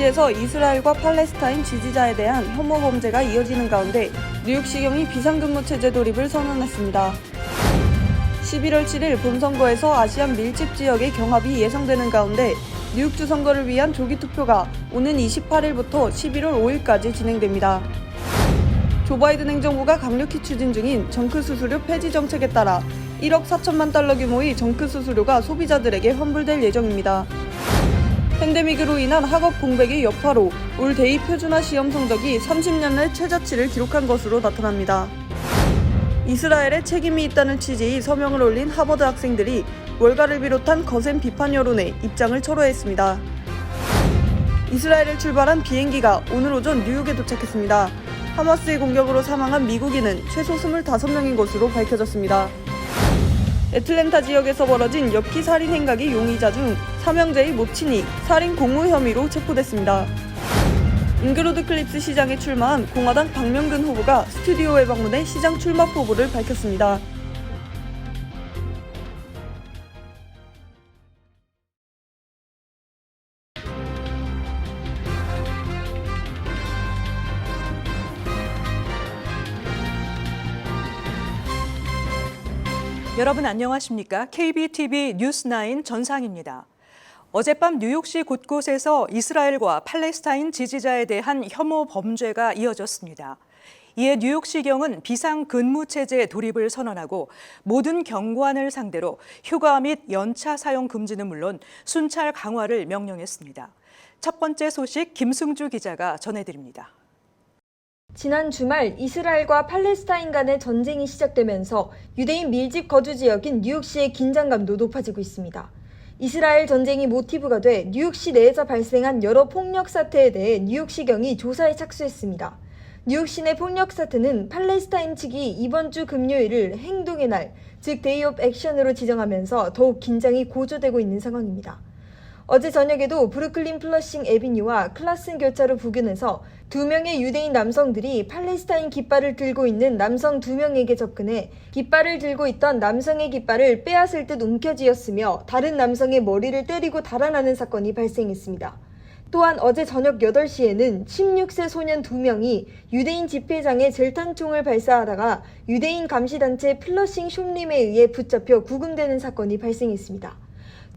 뉴욕시에서 이스라엘과 팔레스타인 지지자에 대한 혐오 범죄가 이어지는 가운데 뉴욕시경이 비상근무 체제 돌입을 선언했습니다. 11월 7일 본선거에서 아시안 밀집 지역의 경합이 예상되는 가운데 뉴욕주 선거를 위한 조기 투표가 오는 28일부터 11월 5일까지 진행됩니다. 조 바이든 행정부가 강력히 추진 중인 정크 수수료 폐지 정책에 따라 1억 4천만 달러 규모의 정크 수수료가 소비자들에게 환불될 예정입니다. 팬데믹으로 인한 학업 공백의 여파로 올 대입 표준화 시험 성적이 30년 내 최저치를 기록한 것으로 나타납니다. 이스라엘에 책임이 있다는 취지의 서명을 올린 하버드 학생들이 월가를 비롯한 거센 비판 여론에 입장을 철회했습니다. 이스라엘을 출발한 비행기가 오늘 오전 뉴욕에 도착했습니다. 하마스의 공격으로 사망한 미국인은 최소 25명인 것으로 밝혀졌습니다. 애틀랜타 지역에서 벌어진 엽기 살인 행각의 용의자 중 3형제의 모친이 살인 공모 혐의로 체포됐습니다. 잉그로드 클립스 시장에 출마한 공화당 박명근 후보가 스튜디오에 방문해 시장 출마 포부를 밝혔습니다. 여러분 안녕하십니까? KBTV 뉴스9 전상입니다. 어젯밤 뉴욕시 곳곳에서 이스라엘과 팔레스타인 지지자에 대한 혐오 범죄가 이어졌습니다. 이에 뉴욕시경은 비상근무체제 돌입을 선언하고 모든 경관을 상대로 휴가 및 연차 사용 금지는 물론 순찰 강화를 명령했습니다. 첫 번째 소식 김승주 기자가 전해드립니다. 지난 주말 이스라엘과 팔레스타인 간의 전쟁이 시작되면서 유대인 밀집 거주 지역인 뉴욕시의 긴장감도 높아지고 있습니다. 이스라엘 전쟁이 모티브가 돼 뉴욕시 내에서 발생한 여러 폭력 사태에 대해 뉴욕시경이 조사에 착수했습니다. 뉴욕시 내 폭력 사태는 팔레스타인 측이 이번 주 금요일을 행동의 날, 즉 데이 오브 액션으로 지정하면서 더욱 긴장이 고조되고 있는 상황입니다. 어제 저녁에도 브루클린 플러싱 애비뉴와 클라슨 교차로 부근에서 2명의 유대인 남성들이 팔레스타인 깃발을 들고 있는 남성 2명에게 접근해 깃발을 들고 있던 남성의 깃발을 빼앗을 듯 움켜쥐었으며 다른 남성의 머리를 때리고 달아나는 사건이 발생했습니다. 또한 어제 저녁 8시에는 16세 소년 2명이 유대인 집회장에 젤탄총을 발사하다가 유대인 감시단체 플러싱 숍림에 의해 붙잡혀 구금되는 사건이 발생했습니다.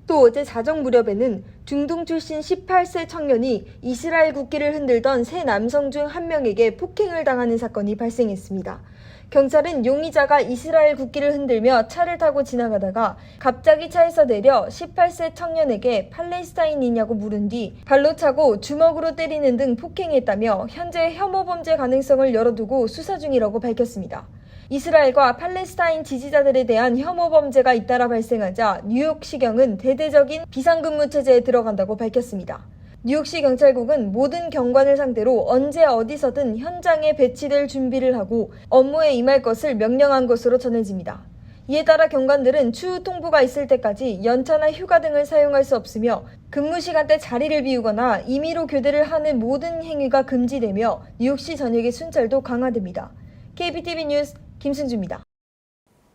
또 어제 자정 무렵에는 중동 출신 18세 청년이 이스라엘 국기를 흔들던 세 남성 중 한 명에게 폭행을 당하는 사건이 발생했습니다. 경찰은 용의자가 이스라엘 국기를 흔들며 차를 타고 지나가다가 갑자기 차에서 내려 18세 청년에게 팔레스타인이냐고 물은 뒤 발로 차고 주먹으로 때리는 등 폭행했다며 현재 혐오 범죄 가능성을 열어두고 수사 중이라고 밝혔습니다. 이스라엘과 팔레스타인 지지자들에 대한 혐오 범죄가 잇따라 발생하자 뉴욕시경은 대대적인 비상근무 체제에 들어간다고 밝혔습니다. 뉴욕시 경찰국은 모든 경관을 상대로 언제 어디서든 현장에 배치될 준비를 하고 업무에 임할 것을 명령한 것으로 전해집니다. 이에 따라 경관들은 추후 통보가 있을 때까지 연차나 휴가 등을 사용할 수 없으며 근무 시간대 자리를 비우거나 임의로 교대를 하는 모든 행위가 금지되며 뉴욕시 전역의 순찰도 강화됩니다. KBTV 뉴스 김승주입니다.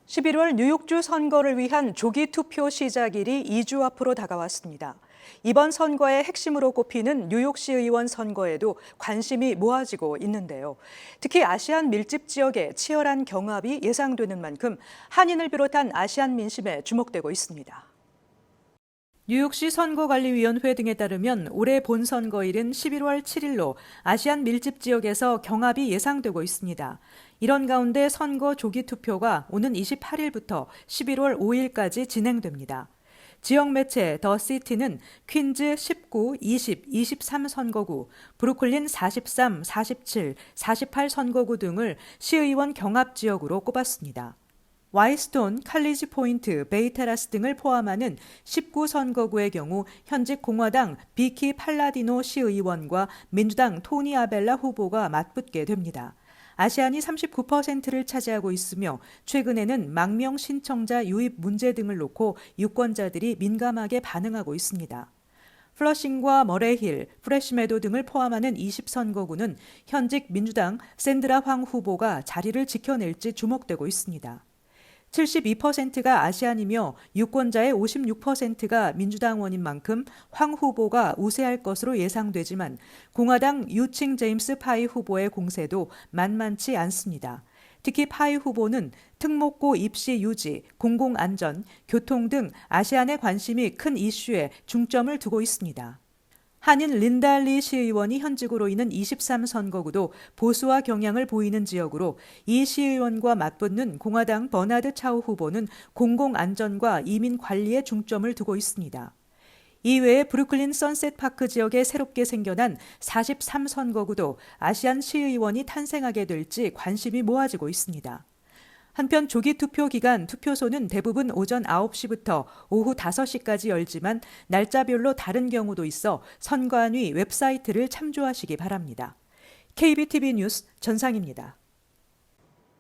11월 뉴욕주 선거를 위한 조기 투표 시작일이 2주 앞으로 다가왔습니다. 이번 선거의 핵심으로 꼽히는 뉴욕시 의원 선거에도 관심이 모아지고 있는데요. 특히 아시안 밀집 지역의 치열한 경합이 예상되는 만큼 한인을 비롯한 아시안 민심에 주목되고 있습니다. 뉴욕시 선거관리위원회 등에 따르면 올해 본선거일은 11월 7일로 아시안 밀집 지역에서 경합이 예상되고 있습니다. 이런 가운데 선거 조기 투표가 오는 28일부터 11월 5일까지 진행됩니다. 지역 매체 더 시티는 퀸즈 19, 20, 23 선거구, 브루클린 43, 47, 48 선거구 등을 시의원 경합 지역으로 꼽았습니다. 와이스톤, 칼리지 포인트, 베이테라스 등을 포함하는 19선거구의 경우 현직 공화당 비키 팔라디노 시의원과 민주당 토니 아벨라 후보가 맞붙게 됩니다. 아시안이 39%를 차지하고 있으며 최근에는 망명 신청자 유입 문제 등을 놓고 유권자들이 민감하게 반응하고 있습니다. 플러싱과 머레힐, 프레시메도 등을 포함하는 20선거구는 현직 민주당 샌드라 황 후보가 자리를 지켜낼지 주목되고 있습니다. 72%가 아시안이며 유권자의 56%가 민주당원인 만큼 황 후보가 우세할 것으로 예상되지만 공화당 유칭 제임스 파이 후보의 공세도 만만치 않습니다. 특히 파이 후보는 특목고 입시 유지, 공공안전, 교통 등 아시안의 관심이 큰 이슈에 중점을 두고 있습니다. 한인 린달리 시의원이 현직으로 있는 23선거구도 보수와 경향을 보이는 지역으로 이 시의원과 맞붙는 공화당 버나드 차우 후보는 공공안전과 이민 관리에 중점을 두고 있습니다. 이외에 브루클린 선셋파크 지역에 새롭게 생겨난 43선거구도 아시안 시의원이 탄생하게 될지 관심이 모아지고 있습니다. 한편 조기 투표 기간 투표소는 대부분 오전 9시부터 오후 5시까지 열지만 날짜별로 다른 경우도 있어 선관위 웹사이트를 참조하시기 바랍니다. KBTV 뉴스 전상입니다.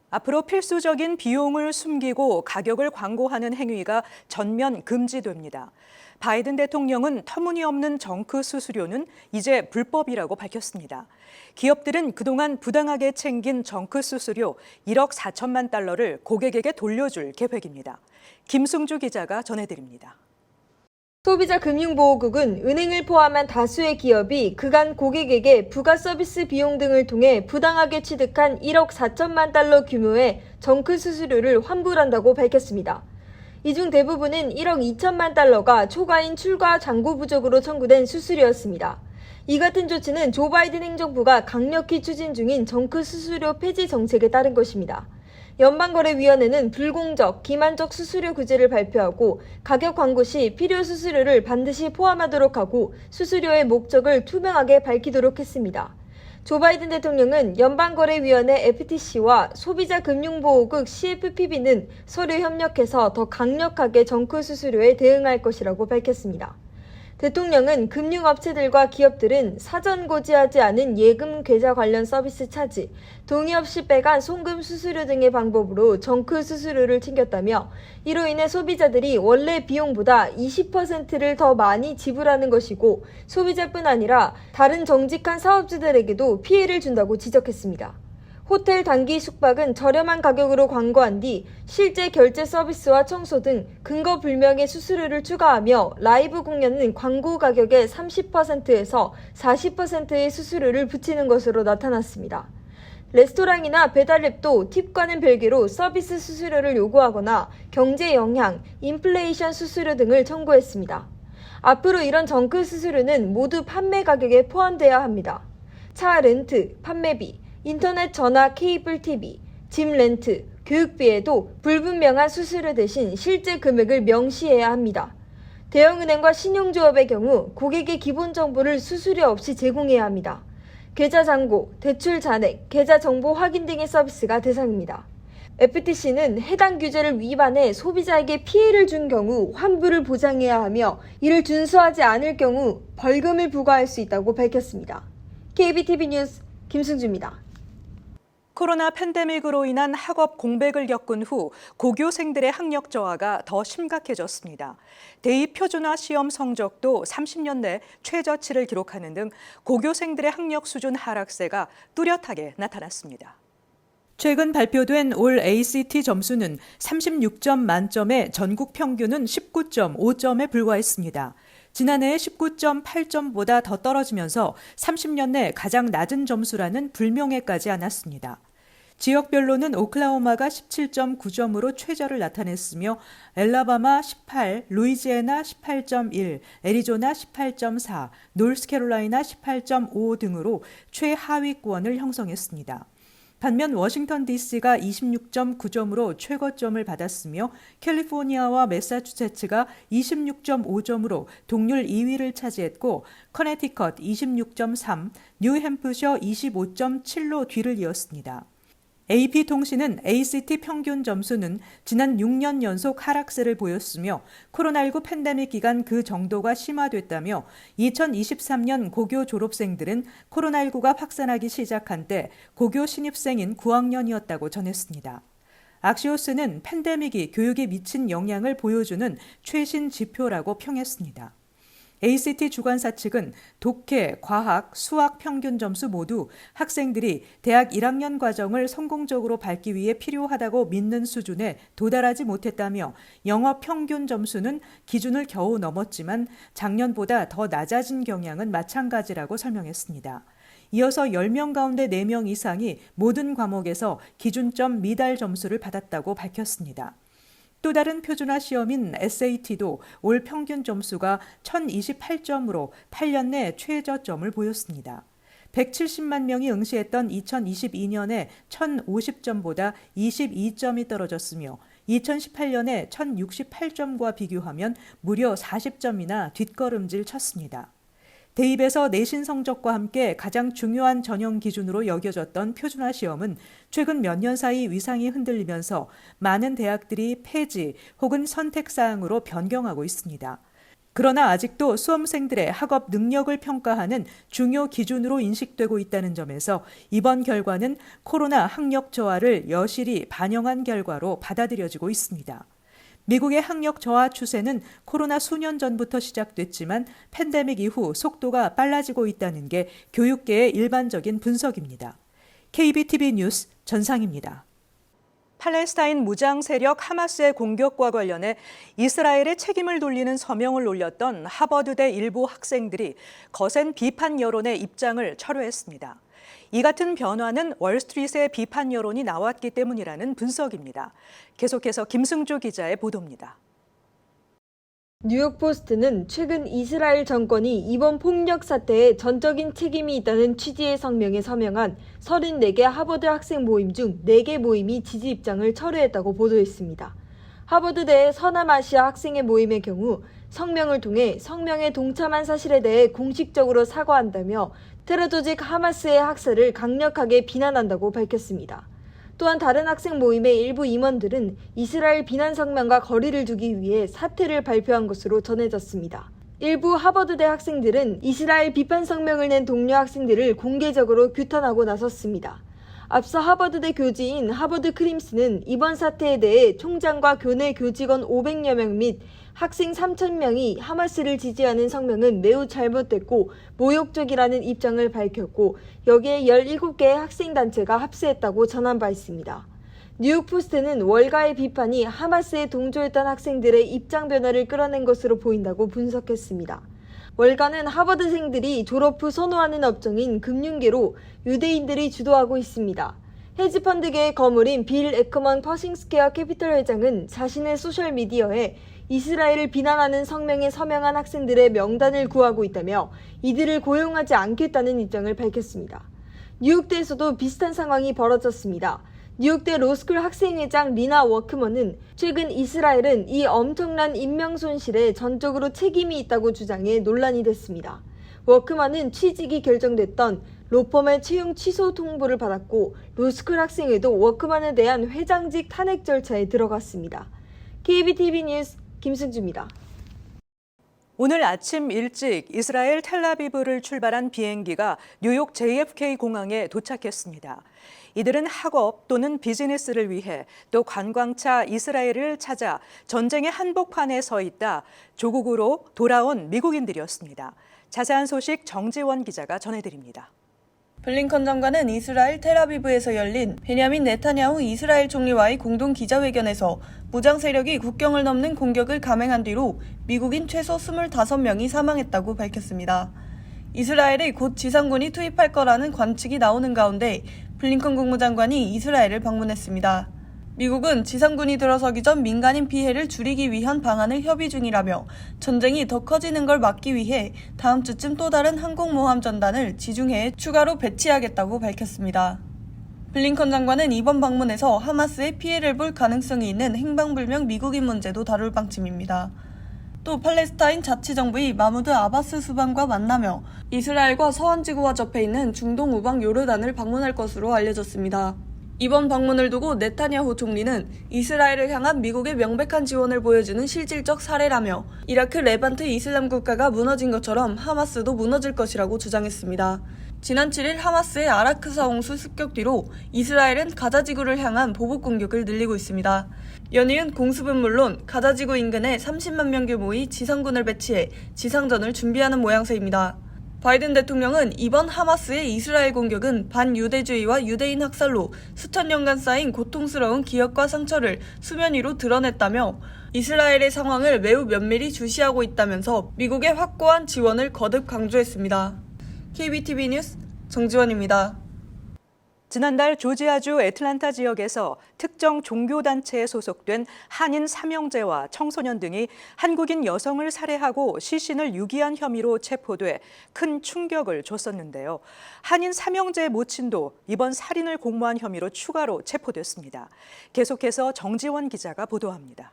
앞으로 필수적인 비용을 숨기고 가격을 광고하는 행위가 전면 금지됩니다. 바이든 대통령은 터무니없는 정크 수수료는 이제 불법이라고 밝혔습니다. 기업들은 그동안 부당하게 챙긴 정크 수수료 1억 4천만 달러를 고객에게 돌려줄 계획입니다. 김승주 기자가 전해드립니다. 소비자금융보호국은 은행을 포함한 다수의 기업이 그간 고객에게 부가 서비스 비용 등을 통해 부당하게 취득한 1억 4천만 달러 규모의 정크 수수료를 환불한다고 밝혔습니다. 이 중 대부분은 1억 2천만 달러가 초과인 출과 잔고 부족으로 청구된 수수료였습니다. 이 같은 조치는 조 바이든 행정부가 강력히 추진 중인 정크 수수료 폐지 정책에 따른 것입니다. 연방거래위원회는 불공적, 기만적 수수료 규제를 발표하고 가격 광고 시 필요 수수료를 반드시 포함하도록 하고 수수료의 목적을 투명하게 밝히도록 했습니다. 조 바이든 대통령은 연방거래위원회 FTC와 소비자금융보호국 CFPB는 서로 협력해서 더 강력하게 정크 수수료에 대응할 것이라고 밝혔습니다. 대통령은 금융업체들과 기업들은 사전 고지하지 않은 예금 계좌 관련 서비스 차지, 동의 없이 빼간 송금 수수료 등의 방법으로 정크 수수료를 챙겼다며 이로 인해 소비자들이 원래 비용보다 20%를 더 많이 지불하는 것이고 소비자뿐 아니라 다른 정직한 사업주들에게도 피해를 준다고 지적했습니다. 호텔 단기 숙박은 저렴한 가격으로 광고한 뒤 실제 결제 서비스와 청소 등 근거 불명의 수수료를 추가하며 라이브 공연은 광고 가격의 30%에서 40%의 수수료를 붙이는 것으로 나타났습니다. 레스토랑이나 배달앱도 팁과는 별개로 서비스 수수료를 요구하거나 경제 영향, 인플레이션 수수료 등을 청구했습니다. 앞으로 이런 정크 수수료는 모두 판매 가격에 포함돼야 합니다. 차 렌트, 판매비, 인터넷 전화 케이블 TV, 짐 렌트, 교육비에도 불분명한 수수료 대신 실제 금액을 명시해야 합니다. 대형은행과 신용조합의 경우 고객의 기본 정보를 수수료 없이 제공해야 합니다. 계좌 잔고, 대출 잔액, 계좌 정보 확인 등의 서비스가 대상입니다. FTC는 해당 규제를 위반해 소비자에게 피해를 준 경우 환불을 보장해야 하며 이를 준수하지 않을 경우 벌금을 부과할 수 있다고 밝혔습니다. KBTV 뉴스 김승주입니다. 코로나 팬데믹으로 인한 학업 공백을 겪은 후 고교생들의 학력 저하가 더 심각해졌습니다. 대입 표준화 시험 성적도 30년 내 최저치를 기록하는 등 고교생들의 학력 수준 하락세가 뚜렷하게 나타났습니다. 최근 발표된 올 ACT 점수는 36점 만점에 전국 평균은 19.5점에 불과했습니다. 지난해 19.8점보다 더 떨어지면서 30년 내 가장 낮은 점수라는 불명예까지 안았습니다. 지역별로는 오클라호마가 17.9점으로 최저를 나타냈으며 엘라바마 18, 루이지애나 18.1, 애리조나 18.4, 노스캐롤라이나 18.5 등으로 최하위권을 형성했습니다. 반면 워싱턴 DC가 26.9점으로 최고점을 받았으며 캘리포니아와 매사추세츠가 26.5점으로 동률 2위를 차지했고 커네티컷 26.3, 뉴햄프셔 25.7로 뒤를 이었습니다. AP통신은 ACT 평균 점수는 지난 6년 연속 하락세를 보였으며 코로나19 팬데믹 기간 그 정도가 심화됐다며 2023년 고교 졸업생들은 코로나19가 확산하기 시작한 때 고교 신입생인 9학년이었다고 전했습니다. 악시오스는 팬데믹이 교육에 미친 영향을 보여주는 최신 지표라고 평했습니다. ACT 주관사 측은 독해, 과학, 수학 평균 점수 모두 학생들이 대학 1학년 과정을 성공적으로 밟기 위해 필요하다고 믿는 수준에 도달하지 못했다며 영어 평균 점수는 기준을 겨우 넘었지만 작년보다 더 낮아진 경향은 마찬가지라고 설명했습니다. 이어서 10명 가운데 4명 이상이 모든 과목에서 기준점 미달 점수를 받았다고 밝혔습니다. 또 다른 표준화 시험인 SAT도 올 평균 점수가 1028점으로 8년 내 최저점을 보였습니다. 170만 명이 응시했던 2022년에 1050점보다 22점이 떨어졌으며 2018년에 1068점과 비교하면 무려 40점이나 뒷걸음질 쳤습니다. 대입에서 내신 성적과 함께 가장 중요한 전형 기준으로 여겨졌던 표준화 시험은 최근 몇 년 사이 위상이 흔들리면서 많은 대학들이 폐지 혹은 선택사항으로 변경하고 있습니다. 그러나 아직도 수험생들의 학업 능력을 평가하는 중요 기준으로 인식되고 있다는 점에서 이번 결과는 코로나 학력 저하를 여실히 반영한 결과로 받아들여지고 있습니다. 미국의 학력 저하 추세는 코로나 수년 전부터 시작됐지만 팬데믹 이후 속도가 빨라지고 있다는 게 교육계의 일반적인 분석입니다. KBTV 뉴스 전상입니다. 팔레스타인 무장 세력 하마스의 공격과 관련해 이스라엘의 책임을 돌리는 서명을 올렸던 하버드대 일부 학생들이 거센 비판 여론의 입장을 철회했습니다. 이 같은 변화는 월스트리트의 비판 여론이 나왔기 때문이라는 분석입니다. 계속해서 김승주 기자의 보도입니다. 뉴욕포스트는 최근 이스라엘 정권이 이번 폭력 사태에 전적인 책임이 있다는 취지의 성명에 서명한 34개 하버드 학생 모임 중 4개 모임이 지지 입장을 철회했다고 보도했습니다. 하버드대 서남아시아 학생의 모임의 경우 성명을 통해 성명에 동참한 사실에 대해 공식적으로 사과한다며 테러 조직 하마스의 학살을 강력하게 비난한다고 밝혔습니다. 또한 다른 학생 모임의 일부 임원들은 이스라엘 비난 성명과 거리를 두기 위해 사퇴를 발표한 것으로 전해졌습니다. 일부 하버드대 학생들은 이스라엘 비판 성명을 낸 동료 학생들을 공개적으로 규탄하고 나섰습니다. 앞서 하버드대 교지인 하버드 크림슨은 이번 사태에 대해 총장과 교내 교직원 500여 명 및 학생 3,000명이 하마스를 지지하는 성명은 매우 잘못됐고 모욕적이라는 입장을 밝혔고 여기에 17개의 학생단체가 합세했다고 전한 바 있습니다. 뉴욕포스트는 월가의 비판이 하마스에 동조했던 학생들의 입장 변화를 끌어낸 것으로 보인다고 분석했습니다. 월가는 하버드생들이 졸업 후 선호하는 업종인 금융계로 유대인들이 주도하고 있습니다. 헤지펀드계의 거물인 빌 에커먼 퍼싱스퀘어 캐피털 회장은 자신의 소셜미디어에 이스라엘을 비난하는 성명에 서명한 학생들의 명단을 구하고 있다며 이들을 고용하지 않겠다는 입장을 밝혔습니다. 뉴욕대에서도 비슷한 상황이 벌어졌습니다. 뉴욕대 로스쿨 학생회장 리나 워크먼은 최근 이스라엘은 이 엄청난 인명 손실에 전적으로 책임이 있다고 주장해 논란이 됐습니다. 워크먼은 취직이 결정됐던 로펌의 채용 취소 통보를 받았고 로스쿨 학생회도 워크먼에 대한 회장직 탄핵 절차에 들어갔습니다. KBTV 뉴스 김승주입니다. 오늘 아침 일찍 이스라엘 텔라비브를 출발한 비행기가 뉴욕 JFK 공항에 도착했습니다. 이들은 학업 또는 비즈니스를 위해 또 관광차 이스라엘을 찾아 전쟁의 한복판에 서 있다 조국으로 돌아온 미국인들이었습니다. 자세한 소식 정지원 기자가 전해드립니다. 블링컨 장관은 이스라엘 텔아비브에서 열린 베냐민 네타냐후 이스라엘 총리와의 공동 기자회견에서 무장 세력이 국경을 넘는 공격을 감행한 뒤로 미국인 최소 25명이 사망했다고 밝혔습니다. 이스라엘에 곧 지상군이 투입할 거라는 관측이 나오는 가운데 블링컨 국무장관이 이스라엘을 방문했습니다. 미국은 지상군이 들어서기 전 민간인 피해를 줄이기 위한 방안을 협의 중이라며 전쟁이 더 커지는 걸 막기 위해 다음 주쯤 또 다른 항공모함 전단을 지중해에 추가로 배치하겠다고 밝혔습니다. 블링컨 장관은 이번 방문에서 하마스에 피해를 볼 가능성이 있는 행방불명 미국인 문제도 다룰 방침입니다. 또 팔레스타인 자치정부의 마무드 아바스 수반과 만나며 이스라엘과 서안지구와 접해 있는 중동 우방 요르단을 방문할 것으로 알려졌습니다. 이번 방문을 두고 네타냐후 총리는 이스라엘을 향한 미국의 명백한 지원을 보여주는 실질적 사례라며 이라크 레반트 이슬람 국가가 무너진 것처럼 하마스도 무너질 것이라고 주장했습니다. 지난 7일 하마스의 아라크사 홍수 습격 뒤로 이스라엘은 가자지구를 향한 보복 공격을 늘리고 있습니다. 연이은 공습은 물론 가자지구 인근에 30만 명 규모의 지상군을 배치해 지상전을 준비하는 모양새입니다. 바이든 대통령은 이번 하마스의 이스라엘 공격은 반유대주의와 유대인 학살로 수천 년간 쌓인 고통스러운 기억과 상처를 수면 위로 드러냈다며 이스라엘의 상황을 매우 면밀히 주시하고 있다면서 미국의 확고한 지원을 거듭 강조했습니다. KBTV 뉴스 정지원입니다. 지난달 조지아주 애틀랜타 지역에서 특정 종교단체에 소속된 한인 삼형제와 청소년 등이 한국인 여성을 살해하고 시신을 유기한 혐의로 체포돼 큰 충격을 줬었는데요. 한인 삼형제의 모친도 이번 살인을 공모한 혐의로 추가로 체포됐습니다. 계속해서 정지원 기자가 보도합니다.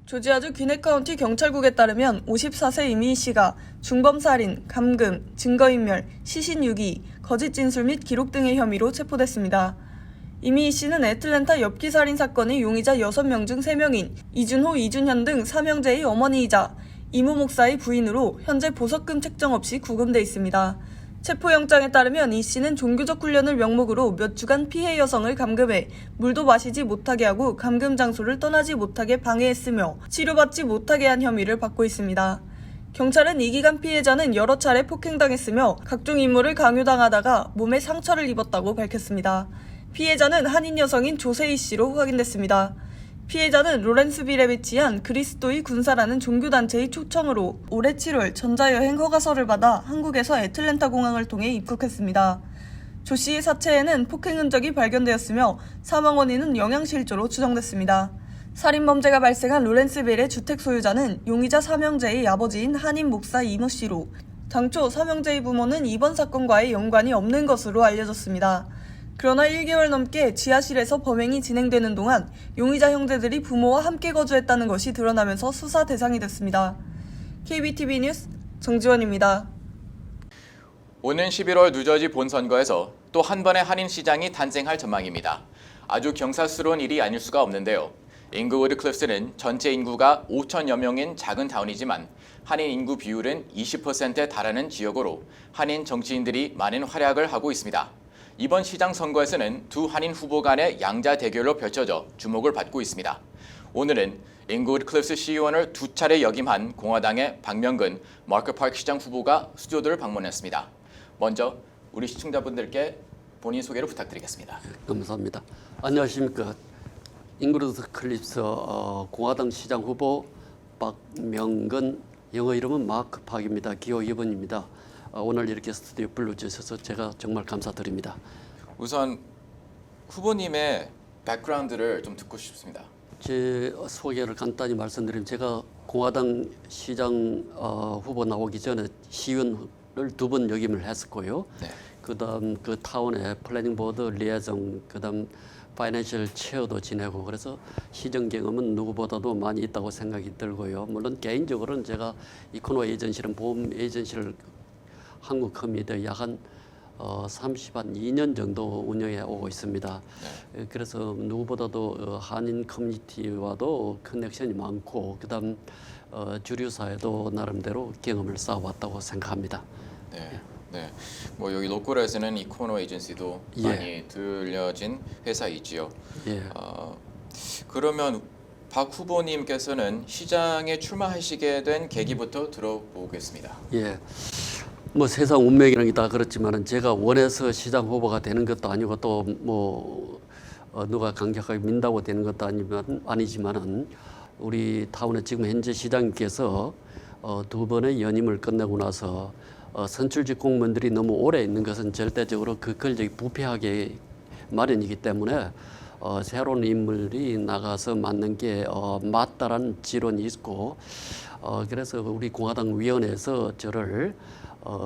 조지아주 귀넷 카운티 경찰국에 따르면 54세 이미희 씨가 중범살인, 감금, 증거인멸, 시신 유기, 거짓 진술 및 기록 등의 혐의로 체포됐습니다. 이미희 씨는 애틀랜타 엽기 살인 사건의 용의자 6명 중 3명인 이준호, 이준현 등 삼형제의 어머니이자 이모 목사의 부인으로 현재 보석금 책정 없이 구금돼 있습니다. 체포영장에 따르면 이 씨는 종교적 훈련을 명목으로 몇 주간 피해 여성을 감금해 물도 마시지 못하게 하고 감금 장소를 떠나지 못하게 방해했으며 치료받지 못하게 한 혐의를 받고 있습니다. 경찰은 이 기간 피해자는 여러 차례 폭행당했으며 각종 임무를 강요당하다가 몸에 상처를 입었다고 밝혔습니다. 피해자는 한인 여성인 조세희 씨로 확인됐습니다. 피해자는 로렌스빌에 위치한 그리스도의 군사라는 종교단체의 초청으로 올해 7월 전자여행 허가서를 받아 한국에서 애틀랜타 공항을 통해 입국했습니다. 조 씨의 사체에는 폭행 흔적이 발견되었으며 사망 원인은 영양실조로 추정됐습니다. 살인범죄가 발생한 로렌스빌의 주택 소유자는 용의자 삼형제의 아버지인 한인 목사 이모 씨로 당초 삼형제의 부모는 이번 사건과의 연관이 없는 것으로 알려졌습니다. 그러나 1개월 넘게 지하실에서 범행이 진행되는 동안 용의자 형제들이 부모와 함께 거주했다는 것이 드러나면서 수사 대상이 됐습니다. KBTV 뉴스 정지원입니다. 오는 11월 뉴저지 본선거에서 또 한 번의 한인 시장이 탄생할 전망입니다. 아주 경사스러운 일이 아닐 수가 없는데요. 잉글우드 클리프스는 전체 인구가 5천여 명인 작은 타운이지만 한인 인구 비율은 20%에 달하는 지역으로 한인 정치인들이 많은 활약을 하고 있습니다. 이번 시장 선거에서는 두 한인 후보 간의 양자 대결로 펼쳐져 주목을 받고 있습니다. 오늘은 잉글우드 클리프스 시의원을 2차례 역임한 공화당의 박명근 마크 파크 시장 후보가 스튜디오를 방문했습니다. 먼저 우리 시청자분들께 본인 소개를 부탁드리겠습니다. 감사합니다. 안녕하십니까. 잉글우드 클리프스 공화당 시장 후보 박명근, 영어 이름은 마크 팍입니다. 기호 2번입니다. 오늘 이렇게 스튜디오 불러주셔서 제가 정말 감사드립니다. 우선 후보님의 백그라운드를 좀 듣고 싶습니다. 제 소개를 간단히 말씀드리면 제가 공화당 시장 후보 나오기 전에 시의원을 2번 역임을 했었고요. 네. 그다음 그 타운의 플래닝 보드 리에이정, 그다음 파이낸셜 체어도 지내고 그래서 시정 경험은 누구보다도 많이 있다고 생각이 들고요. 물론 개인적으로는 제가 이코노 에이전시는 보험 에이전시를 한국 커뮤니티에 약 한 2년 정도 운영해 오고 있습니다. 네. 그래서 누구보다도 한인 커뮤니티와도 커넥션이 많고 그다음 주류 사회도 나름대로 경험을 쌓아왔다고 생각합니다. 네. 네. 뭐 여기 로컬에서는 이코노 에이전시도 예. 많이 들려진 회사이지요. 예. 그러면 박 후보님께서는 시장에 출마하시게 된 계기부터 들어보겠습니다. 예. 뭐 세상 운명이라는 게 다 그렇지만은 제가 원해서 시장 후보가 되는 것도 아니고 또 뭐 누가 강력하게 민다고 되는 것도 아니지만은 우리 타운의 지금 현재 시장님께서 2번의 연임을 끝내고 나서 선출직 공무원들이 너무 오래 있는 것은 절대적으로 그 권력이 부패하게 마련이기 때문에 새로운 인물이 나가서 맡는 게 맞다라는 지론이 있고 그래서 우리 공화당 위원회에서 저를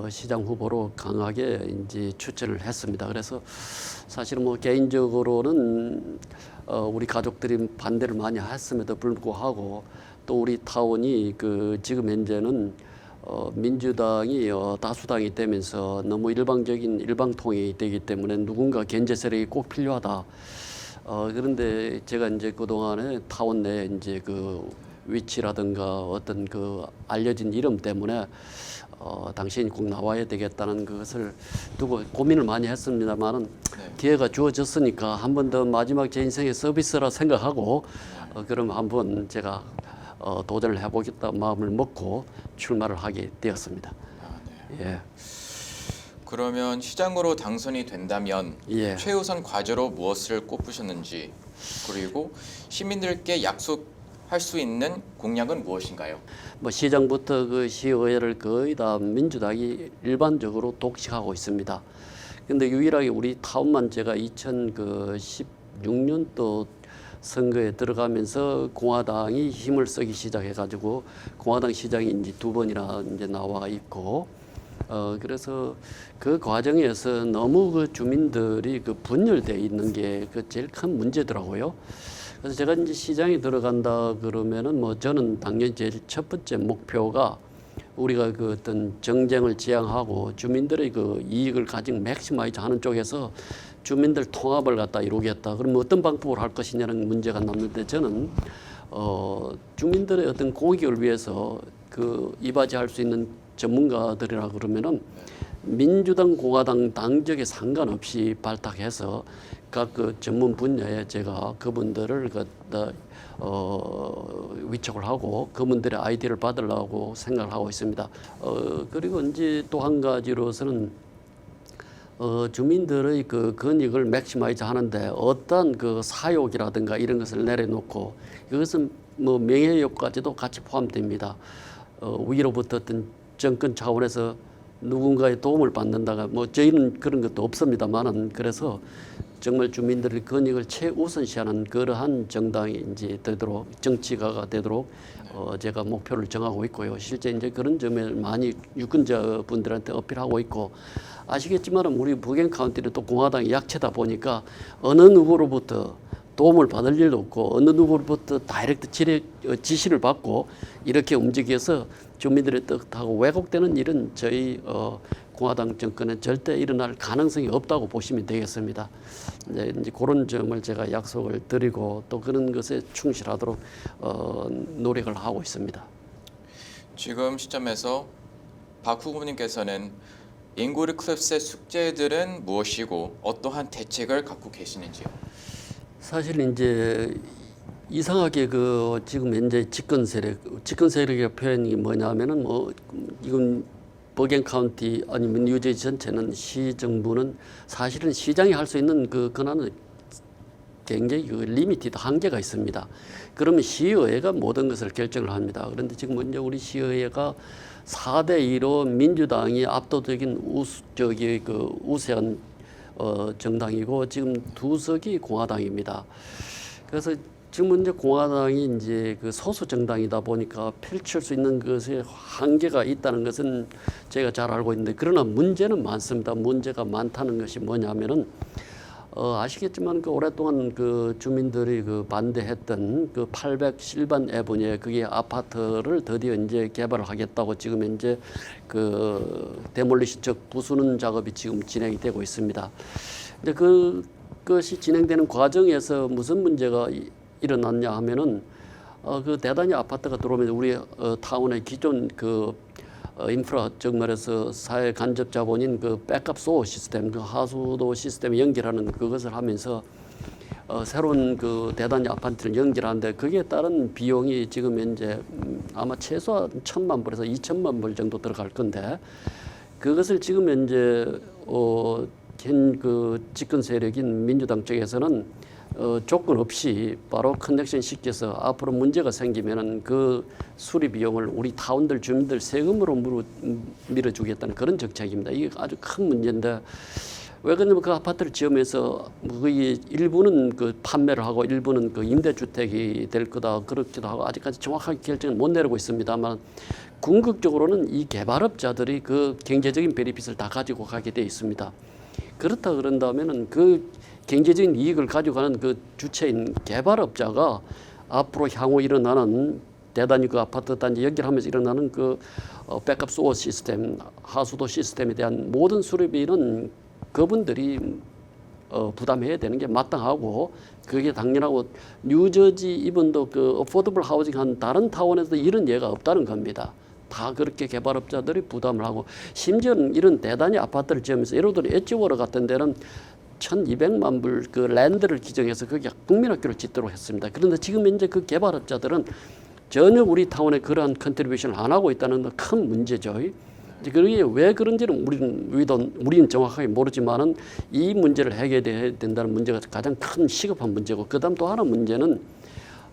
시장 후보로 강하게 이제 추천을 했습니다. 그래서 사실은 뭐 개인적으로는 우리 가족들이 반대를 많이 했음에도 불구하고 또 우리 타운이 그 지금 현재는 민주당이 다수당이 되면서 너무 일방통행이 되기 때문에 누군가 견제 세력이 꼭 필요하다. 그런데 제가 이제 그 동안에 타운 내 이제 그 위치라든가 어떤 그 알려진 이름 때문에 당신이 꼭 나와야 되겠다는 것을 두고 고민을 많이 했습니다만은 네. 기회가 주어졌으니까 한 번 더 마지막 제 인생의 서비스라 생각하고 그럼 한번 제가 도전을 해보겠다 마음을 먹고 출마를 하게 되었습니다. 예. 그러면 시장으로 당선이 된다면 예. 최우선 과제로 무엇을 꼽으셨는지, 그리고 시민들께 약속할 수 있는 공약은 무엇인가요? 뭐 시장부터 그 시의회를 거의 다 민주당이 일반적으로 독식하고 있습니다. 근데 유일하게 우리 타운만 제가 2016년도 선거에 들어가면서 공화당이 힘을 쓰기 시작해가지고 공화당 시장이 이제 2번이나 이제 나와 있고, 그래서 그 과정에서 너무 그 주민들이 그 분열돼 있는 게 그 제일 큰 문제더라고요. 그래서 제가 이제 시장에 들어간다 그러면은 뭐 저는 당연히 제일 첫 번째 목표가 우리가 그 어떤 정쟁을 지향하고 주민들의 그 이익을 가진 맥시마이즈 하는 쪽에서 주민들 통합을 갖다 이루겠다. 그러면 어떤 방법으로 할 것이냐는 문제가 남는데, 저는 주민들의 어떤 공익을 위해서 그 이바지할 수 있는 전문가들이라 그러면은 민주당, 공화당 당적에 상관없이 발탁해서 각 그 전문 분야에 제가 그분들을 위촉을 하고 그분들의 아이디어를 받으려고 생각을 하고 있습니다. 그리고 이제 또 한 가지로서는 주민들의 그 권익을 맥시마이즈 하는데 어떤 그 사욕이라든가 이런 것을 내려놓고, 이것은 뭐 명예욕까지도 같이 포함됩니다. 위로부터 어떤 정권 차원에서 누군가의 도움을 받는다가 뭐 저희는 그런 것도 없습니다만은, 그래서 정말 주민들의 권익을 최우선시하는 그러한 정당이 이제 되도록, 정치가가 되도록 제가 목표를 정하고 있고요. 실제 이제 그런 점을 많이 유권자 분들한테 어필하고 있고, 아시겠지만 우리 부겐 카운티는 또 공화당이 약체다 보니까 어느 누구로부터 도움을 받을 일도 없고 어느 누구로부터 다이렉트 지시를 받고 이렇게 움직여서 주민들의 뜻하고 왜곡되는 일은 저희 공화당 정권에 절대 일어날 가능성이 없다고 보시면 되겠습니다. 이제 그런 점을 제가 약속을 드리고 또 그런 것에 충실하도록 노력을 하고 있습니다. 지금 시점에서 박 후보님께서는 잉그우드 클래프스의 숙제들은 무엇이고 어떠한 대책을 갖고 계시는지요? 사실 이제 이상하게 그 지금 현재 집권 세력의 표현이 뭐냐면은 뭐 이건 버겐 카운티 아니면 뉴저지 전체는 시 정부는 사실은 시장이 할 수 있는 그 권한은 굉장히 그 리미티드 한계가 있습니다. 그러면 시의회가 모든 것을 결정을 합니다. 그런데 지금 먼저 우리 시의회가 4대2로 민주당이 압도적인 우세한 정당이고 지금 2석이 공화당입니다. 그래서 지금 이제 공화당이 이제 그 소수 정당이다 보니까 펼칠 수 있는 것에 한계가 있다는 것은 제가 잘 알고 있는데, 그러나 문제는 많습니다. 문제가 많다는 것이 뭐냐면은 아시겠지만 그 오랫동안 그 주민들이 그 반대했던 그 800 실반 에버뉴에 그게 아파트를 드디어 이제 개발을 하겠다고 지금 이제 그 데몰리션 즉 부수는 작업이 지금 진행이 되고 있습니다. 근데 그것이 진행되는 과정에서 무슨 문제가 일어났냐 하면은 그 대단히 아파트가 들어오면 우리 타운의 기존 그 인프라 즉 말해서 사회 간접 자본인 그 백업 소어 시스템, 그 하수도 시스템 연결하는 그것을 하면서 새로운 그 대단히 아파트를 연결하는데 거기에 따른 비용이 지금 현재 아마 최소한 1,000만 불에서 2,000만 불 정도 들어갈 건데, 그것을 지금 현재 현 그 집권 세력인 민주당 쪽에서는 조건 없이 바로 커넥션 시켜서 앞으로 문제가 생기면은 그 수리 비용을 우리 타운들 주민들 세금으로 밀어주겠다는 그런 정책입니다. 이게 아주 큰 문제인데, 왜 그러냐면 그 아파트를 지으면서 거의 일부는 그 판매를 하고 일부는 그 임대주택이 될 거다 그렇기도 하고 아직까지 정확하게 결정을 못 내리고 있습니다만, 궁극적으로는 이 개발업자들이 그 경제적인 베니핏을 다 가지고 가게 돼 있습니다. 그렇다 그런다면은 그 경제적인 이익을 가져가는 그 주체인 개발업자가 앞으로 향후 일어나는 대단히 그 아파트 단지 연결하면서 일어나는 그 백업 소어 시스템, 하수도 시스템에 대한 모든 수리비는 그분들이 부담해야 되는 게 마땅하고 그게 당연하고, 뉴저지 이번도 그 어포더블 하우징 한 다른 타운에서 이런 예가 없다는 겁니다. 다 그렇게 개발업자들이 부담을 하고 심지어는 이런 대단히 아파트를 지으면서 예를 들어 엣지워러 같은 데는 1,200만 불 그 랜드를 기증해서 거기 국민학교를 짓도록 했습니다. 그런데 지금 현재 그 개발업자들은 전혀 우리 타운에 그러한 컨트리뷰션을 안 하고 있다는 건 큰 문제죠. 그게 왜 그런지는 우리는 정확하게 모르지만은 이 문제를 해결해야 된다는 문제가 가장 큰 시급한 문제고, 그다음 또 하나 문제는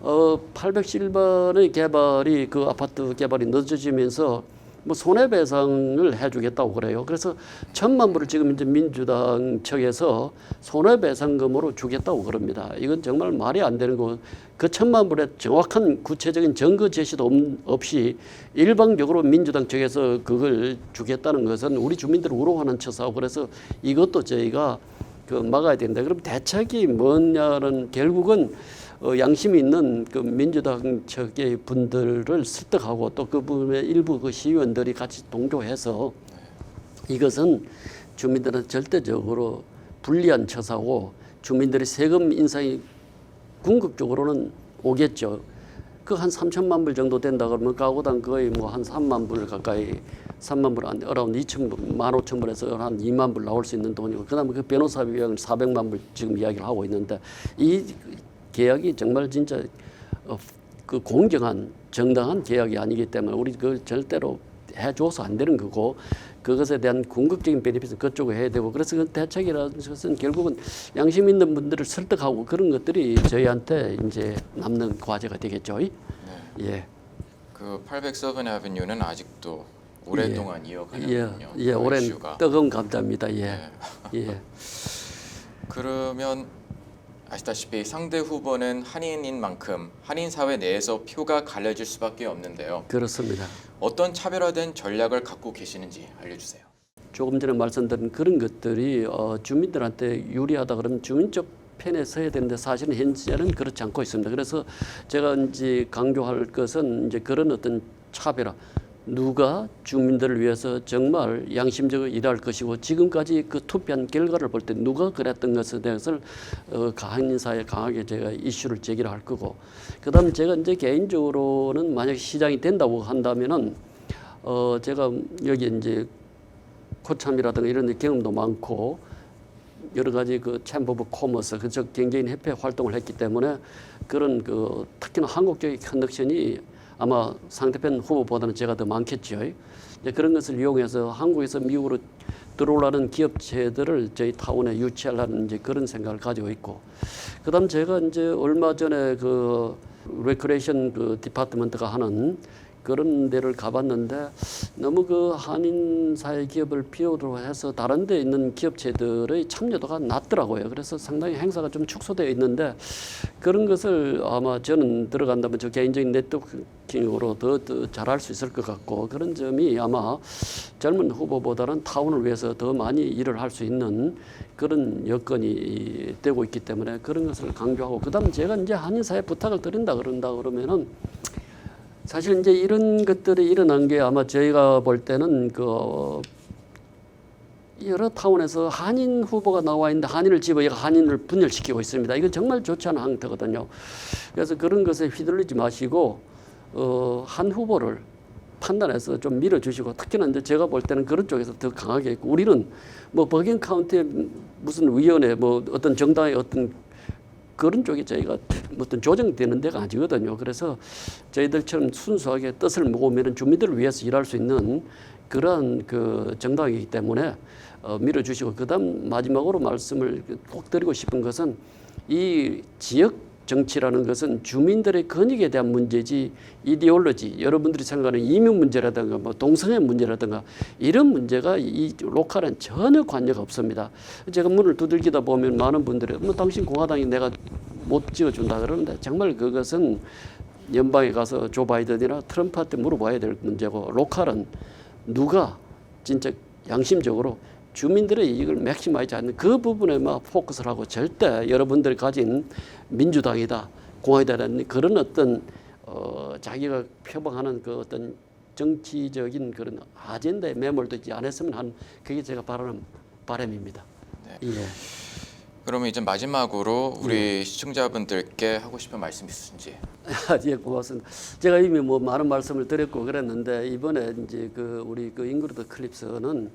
807번의 개발이 그 아파트 개발이 늦어지면서 뭐 손해배상을 해주겠다고 그래요. 그래서 1,000만 불을 지금 이제 민주당 측에서 손해배상금으로 주겠다고 그럽니다. 이건 정말 말이 안 되는 거고, 그 1,000만 불의 정확한 구체적인 증거 제시도 없이 일방적으로 민주당 측에서 그걸 주겠다는 것은 우리 주민들을 우롱하는 처사고, 그래서 이것도 저희가 그 막아야 된다. 그럼 대책이 뭐냐는 결국은 양심이 있는 그 민주당 측의 분들을 설득하고 또 그 부분의 일부 그 시의원들이 같이 동조해서 이것은 주민들한테 절대적으로 불리한 처사고, 주민들의 세금 인상이 궁극적으로는 오겠죠. 그 한 3천만 불 정도 된다 그러면 가구당 거의 뭐 한 3만 불 가까이, 3만 불, 어라운드 15,000불에서 한 2만 불 나올 수 있는 돈이고, 그다음에 그 변호사 비용은 400만 불 지금 이야기를 하고 있는데, 이 계약이 정말 진짜 그 공정한 정당한 계약이 아니기 때문에 우리 그 절대로 해줘서 안 되는 거고, 그것에 대한 궁극적인 베네핏은 그쪽에 해야 되고, 그래서 그 대책이라는 것은 결국은 양심 있는 분들을 설득하고 그런 것들이 저희한테 이제 남는 과제가 되겠죠. 네. 예. 그 807 애비뉴는 아직도 오랫동안 이어가는군요. 예, 그 오랜 이슈가. 뜨거운 감자입니다. 예. 네. 예. 그러면 아시다시피 상대 후보는 한인인 만큼 한인 사회 내에서 표가 갈려질 수밖에 없는데요. 그렇습니다. 어떤 차별화된 전략을 갖고 계시는지 알려주세요. 조금 전에 말씀드린 그런 것들이 주민들한테 유리하다 그러면 주민적 편에 서야 되는데, 사실은 현재는 그렇지 않고 있습니다. 그래서 제가 이제 강조할 것은 이제 그런 어떤 차별화, 누가 주민들을 위해서 정말 양심적으로 일할 것이고, 지금까지 그 투표한 결과를 볼 때 누가 그랬던 것에 대해서 한인사에 강하게 제가 이슈를 제기를 할 거고, 그다음 제가 이제 개인적으로는 만약 시장이 된다고 한다면은 제가 여기 이제 코참이라든가 이런 데 경험도 많고 여러 가지 그 챔버 오브 코머스 그쪽 경제인 협회 활동을 했기 때문에 그런 그 특히나 한국적인 컨덕션이 아마 상대편 후보보다는 제가 더 많겠죠. 그런 것을 이용해서 한국에서 미국으로 들어오려는 기업체들을 저희 타운에 유치하려는 이제 그런 생각을 가지고 있고, 그다음 제가 이제 얼마 전에 그 레크레이션 그 디파트먼트가 하는 그런 데를 가봤는데, 너무 그 한인 사회 기업을 필요로 해서 다른 데 있는 기업체들의 참여도가 낮더라고요. 그래서 상당히 행사가 좀 축소되어 있는데, 그런 것을 아마 저는 들어간다면 저 개인적인 네트워킹으로 더 잘할 수 있을 것 같고, 그런 점이 아마 젊은 후보보다는 타운을 위해서 더 많이 일을 할 수 있는 그런 여건이 되고 있기 때문에 그런 것을 강조하고, 그다음 제가 이제 한인 사회 부탁을 드린다 그러면은 사실 이제 이런 것들이 일어난 게 아마 저희가 볼 때는 그 여러 타운에서 한인 후보가 나와 있는데 한인을 집어서 한인을 분열시키고 있습니다. 이건 정말 좋지 않은 행태거든요. 그래서 그런 것에 휘둘리지 마시고 한 후보를 판단해서 좀 밀어주시고, 특히나 이제 제가 볼 때는 그런 쪽에서 더 강하게 있고, 우리는 뭐 버긴 카운티의 무슨 위원회 뭐 어떤 정당의 어떤 그런 쪽에 저희가 어떤 조정되는 데가 아니거든요. 그래서 저희들처럼 순수하게 뜻을 모으면 주민들을 위해서 일할 수 있는 그러한 그 정당이기 때문에 밀어주시고, 그다음 마지막으로 말씀을 꼭 드리고 싶은 것은 이 지역 정치라는 것은 주민들의 권익에 대한 문제지 이데올로지, 여러분들이 생각하는 이민 문제라든가 뭐 동성애 문제라든가 이런 문제가 이 로컬은 전혀 관여가 없습니다. 제가 문을 두들기다 보면 많은 분들이 뭐 당신 공화당이 내가 못 지어준다 그러는데, 정말 그것은 연방에 가서 조 바이든이나 트럼프한테 물어봐야 될 문제고, 로컬은 누가 진짜 양심적으로 주민들의 이익을 맥시마이즈 하는 그 부분에만 포커스를 하고, 절대 여러분들이 가진 민주당이다, 공화당이다 그런 어떤 자기가 표방하는 그 어떤 정치적인 그런 아젠다에 매몰되지 않았으면 하는, 그게 제가 바라는 바람입니다. 네. 예. 그러면 이제 마지막으로 우리 시청자분들께 하고 싶은 말씀 있으신지? 예, 고맙습니다. 제가 이미 뭐 많은 말씀을 드렸고 그랬는데 이번에 이제 우리 잉그리드 클립스는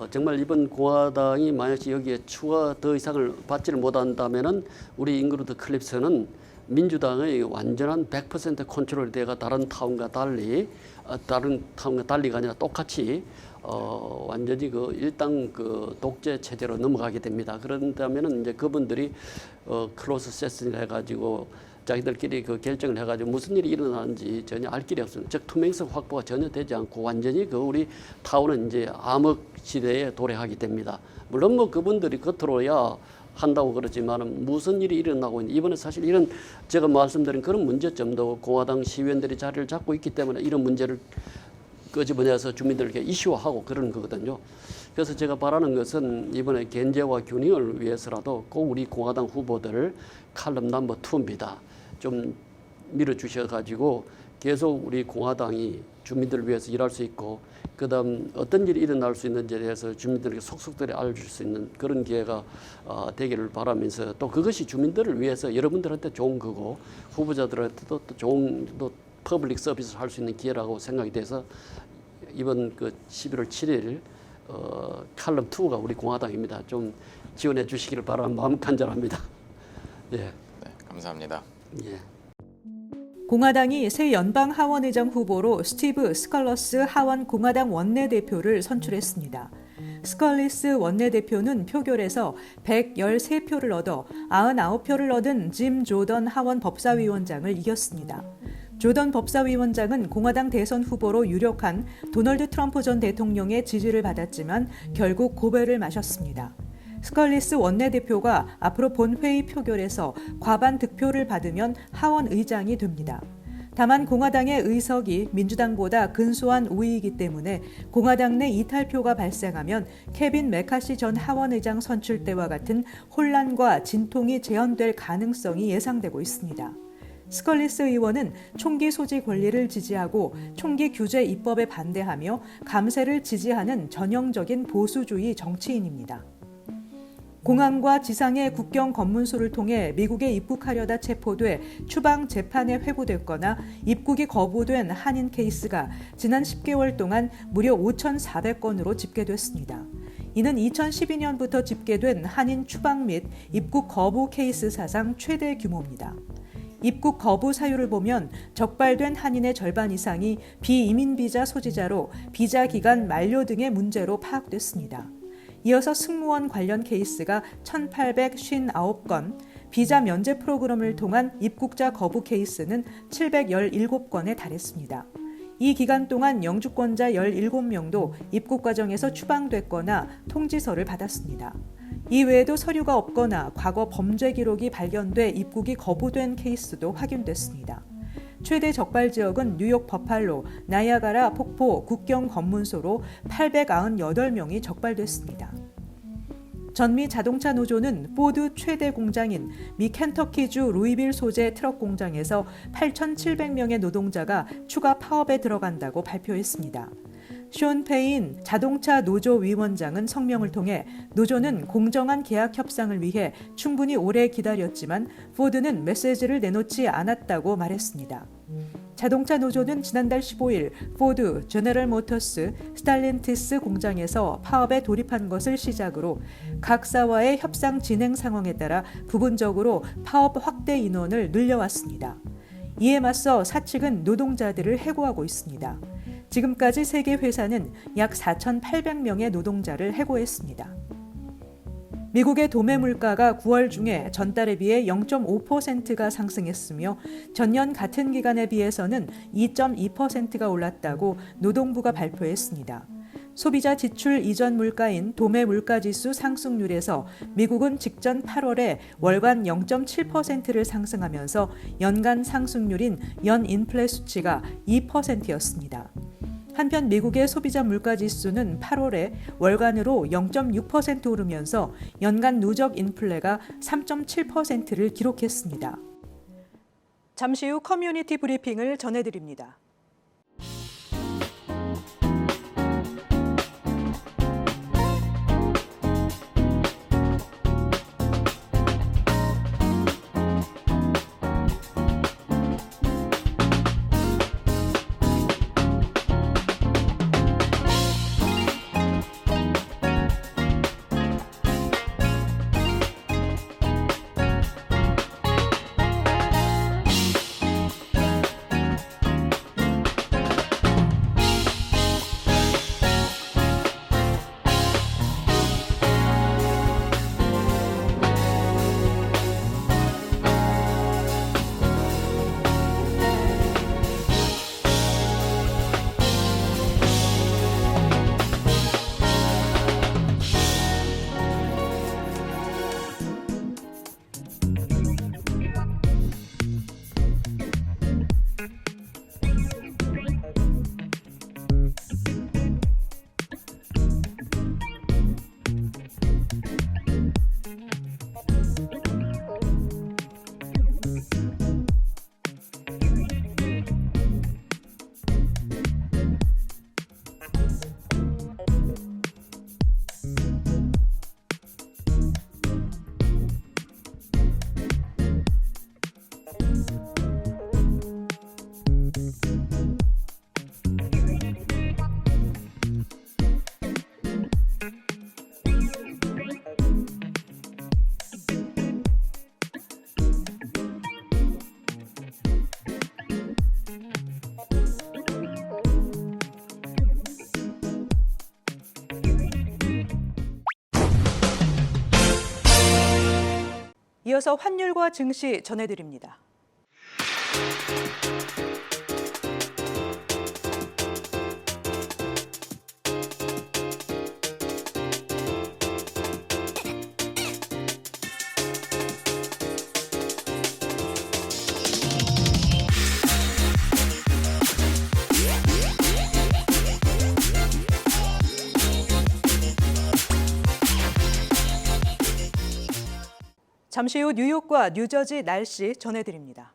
정말 이번 공화당이 만약 여기에 추가 더 이상을 받지를 못한다면은 우리 잉그리드 클립스는 민주당의 완전한 100% 컨트롤이 돼가 다른 타운과 달리가 아니라 똑같이 완전히 일당 독재 체제로 넘어가게 됩니다. 그런다면은 이제 그분들이 클로즈 세션을 해가지고 자기들끼리 결정을 해가지고 무슨 일이 일어나는지 전혀 알 길이 없습니다. 즉 투명성 확보가 전혀 되지 않고 완전히 우리 타운은 이제 암흑 시대에 도래하게 됩니다. 물론 뭐 그분들이 겉으로야 한다고 그러지만 무슨 일이 일어나고 있는지 이번에 사실 이런 제가 말씀드린 그런 문제점도 공화당 시의원들이 자리를 잡고 있기 때문에 이런 문제를 끄집어내서 주민들에게 이슈화하고 그러는 거거든요. 그래서 제가 바라는 것은 이번에 견제와 균형을 위해서라도 꼭 우리 공화당 후보들 칼럼 넘버 2입니다. 좀 밀어주셔가지고 계속 우리 공화당이 주민들을 위해서 일할 수 있고 그다음 어떤 일이 일어날 수 있는지에 대해서 주민들에게 속속들이 알려줄 수 있는 그런 기회가 되기를 바라면서 또 그것이 주민들을 위해서 여러분들한테 좋은 거고 후보자들한테도 또 좋은 퍼블릭 서비스를 할 수 있는 기회라고 생각이 돼서 이번 11월 7일 칼럼 2가 우리 공화당입니다. 좀 지원해 주시기를 바라는 마음 간절합니다. 예. 네, 감사합니다. 예. 공화당이 새 연방 하원의장 후보로 스티브 스컬러스 하원 공화당 원내대표를 선출했습니다. 스컬리스 원내대표는 표결에서 113표를 얻어 99표를 얻은 짐 조던 하원 법사위원장을 이겼습니다. 조던 법사위원장은 공화당 대선 후보로 유력한 도널드 트럼프 전 대통령의 지지를 받았지만 결국 고배를 마셨습니다. 스컬리스 원내대표가 앞으로 본회의 표결에서 과반 득표를 받으면 하원 의장이 됩니다. 다만 공화당의 의석이 민주당보다 근소한 우위이기 때문에 공화당 내 이탈표가 발생하면 케빈 메카시 전 하원의장 선출 때와 같은 혼란과 진통이 재현될 가능성이 예상되고 있습니다. 스컬리스 의원은 총기 소지 권리를 지지하고 총기 규제 입법에 반대하며 감세를 지지하는 전형적인 보수주의 정치인입니다. 공항과 지상의 국경 검문소를 통해 미국에 입국하려다 체포돼 추방 재판에 회부됐거나 입국이 거부된 한인 케이스가 지난 10개월 동안 무려 5,400건으로 집계됐습니다. 이는 2012년부터 집계된 한인 추방 및 입국 거부 케이스 사상 최대 규모입니다. 입국 거부 사유를 보면 적발된 한인의 절반 이상이 비이민 비자 소지자로 비자 기간 만료 등의 문제로 파악됐습니다. 이어서 승무원 관련 케이스가 1,859건, 비자 면제 프로그램을 통한 입국자 거부 케이스는 717건에 달했습니다. 이 기간 동안 영주권자 17명도 입국 과정에서 추방됐거나 통지서를 받았습니다. 이 외에도 서류가 없거나 과거 범죄 기록이 발견돼 입국이 거부된 케이스도 확인됐습니다. 최대 적발 지역은 뉴욕 버팔로, 나이아가라 폭포 국경 검문소로 898명이 적발됐습니다. 전미 자동차 노조는 포드 최대 공장인 미 켄터키주 루이빌 소재 트럭 공장에서 8,700명의 노동자가 추가 파업에 들어간다고 발표했습니다. 숀 페인 자동차 노조 위원장은 성명을 통해 노조는 공정한 계약 협상을 위해 충분히 오래 기다렸지만 포드는 메시지를 내놓지 않았다고 말했습니다. 자동차 노조는 지난달 15일 포드, 제너럴 모터스, 스탈렌티스 공장에서 파업에 돌입한 것을 시작으로 각사와의 협상 진행 상황에 따라 부분적으로 파업 확대 인원을 늘려왔습니다. 이에 맞서 사측은 노동자들을 해고하고 있습니다. 지금까지 세계 회사는 약 4,800명의 노동자를 해고했습니다. 미국의 도매 물가가 9월 중에 전달에 비해 0.5%가 상승했으며 전년 같은 기간에 비해서는 2.2%가 올랐다고 노동부가 발표했습니다. 소비자 지출 이전 물가인 도매 물가지수 상승률에서 미국은 직전 8월에 월간 0.7%를 상승하면서 연간 상승률인 연인플레 수치가 2%였습니다. 한편 미국의 소비자 물가지수는 8월에 월간으로 0.6% 오르면서 연간 누적 인플레가 3.7%를 기록했습니다. 잠시 후 커뮤니티 브리핑을 전해드립니다. 이어서 환율과 증시 전해드립니다. 잠시 후 뉴욕과 뉴저지 날씨 전해드립니다.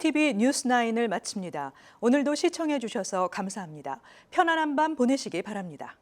KBTV 뉴스9을 마칩니다. 오늘도 시청해 주셔서 감사합니다. 편안한 밤 보내시기 바랍니다.